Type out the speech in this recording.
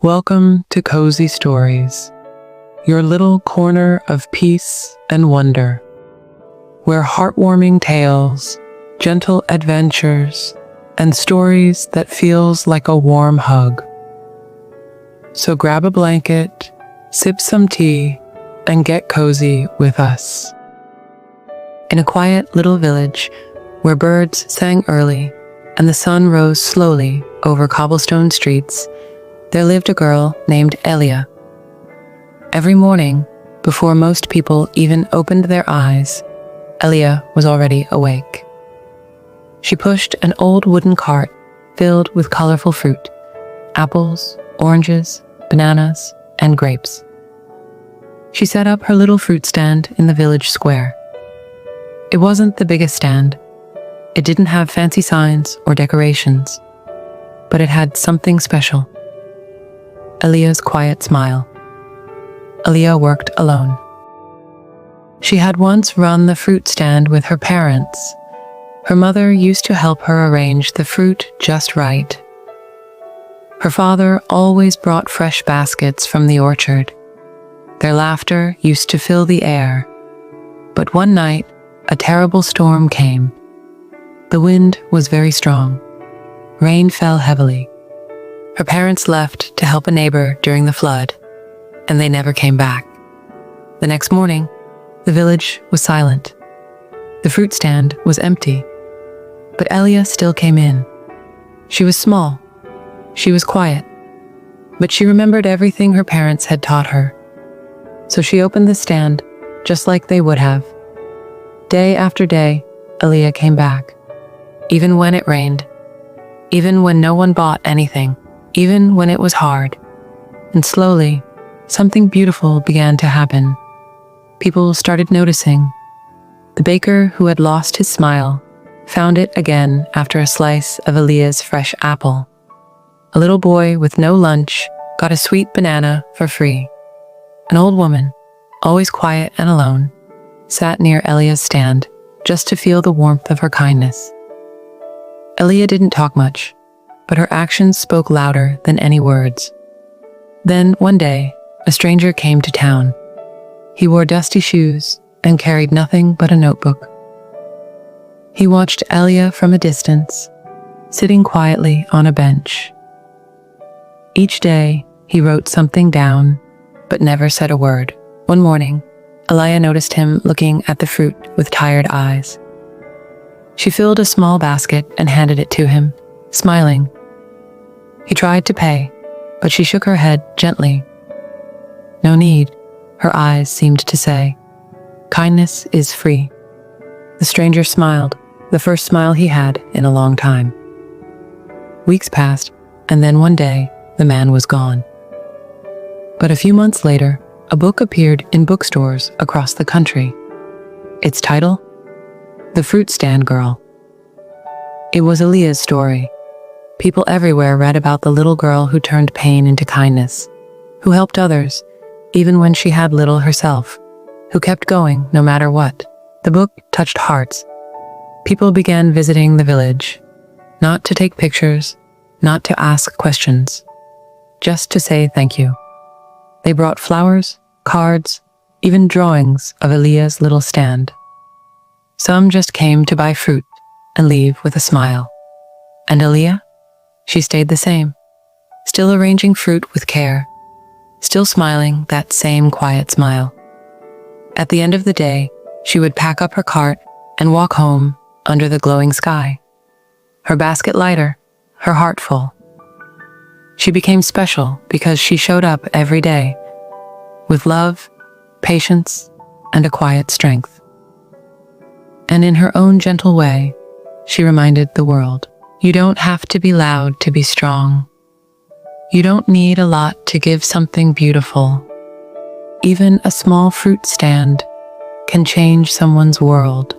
Welcome to Cozy Stories, your little corner of peace and wonder, where heartwarming tales, gentle adventures, and stories that feels like a warm hug. So grab a blanket, sip some tea, and get cozy with us. In a quiet little village where birds sang early and the sun rose slowly over cobblestone streets, there lived a girl named Elia. Every morning, before most people even opened their eyes, Elia was already awake. She pushed an old wooden cart filled with colorful fruit, apples, oranges, bananas, and grapes. She set up her little fruit stand in the village square. It wasn't the biggest stand. It didn't have fancy signs or decorations, but it had something special. Elia's quiet smile. Elia worked alone. She had once run the fruit stand with her parents. Her mother used to help her arrange the fruit just right. Her father always brought fresh baskets from the orchard. Their laughter used to fill the air. But one night, a terrible storm came. The wind was very strong. Rain fell heavily. Her parents left to help a neighbor during the flood, and they never came back. The next morning, the village was silent. The fruit stand was empty, but Elia still came in. She was small. She was quiet, but she remembered everything her parents had taught her. So she opened the stand just like they would have. Day after day, Elia came back. Even when it rained, even when no one bought anything, even when it was hard. And slowly, something beautiful began to happen. People started noticing. The baker who had lost his smile found it again after a slice of Elia's fresh apple. A little boy with no lunch got a sweet banana for free. An old woman, always quiet and alone, sat near Elia's stand just to feel the warmth of her kindness. Elia didn't talk much, but her actions spoke louder than any words. Then, one day, a stranger came to town. He wore dusty shoes and carried nothing but a notebook. He watched Elia from a distance, sitting quietly on a bench. Each day, he wrote something down, but never said a word. One morning, Elia noticed him looking at the fruit with tired eyes. She filled a small basket and handed it to him, smiling. He tried to pay, but she shook her head gently. No need, her eyes seemed to say. Kindness is free. The stranger smiled, the first smile he had in a long time. Weeks passed, and then one day, the man was gone. But a few months later, a book appeared in bookstores across the country. Its title? The Fruit Stand Girl. It was Elia's story. People everywhere read about the little girl who turned pain into kindness, who helped others, even when she had little herself, who kept going no matter what. The book touched hearts. People began visiting the village, not to take pictures, not to ask questions, just to say thank you. They brought flowers, cards, even drawings of Elia's little stand. Some just came to buy fruit and leave with a smile. And Elia? She stayed the same, still arranging fruit with care, still smiling that same quiet smile. At the end of the day, she would pack up her cart and walk home under the glowing sky, her basket lighter, her heart full. She became special because she showed up every day with love, patience, and a quiet strength. And in her own gentle way, she reminded the world, you don't have to be loud to be strong. You don't need a lot to give something beautiful. Even a small fruit stand can change someone's world.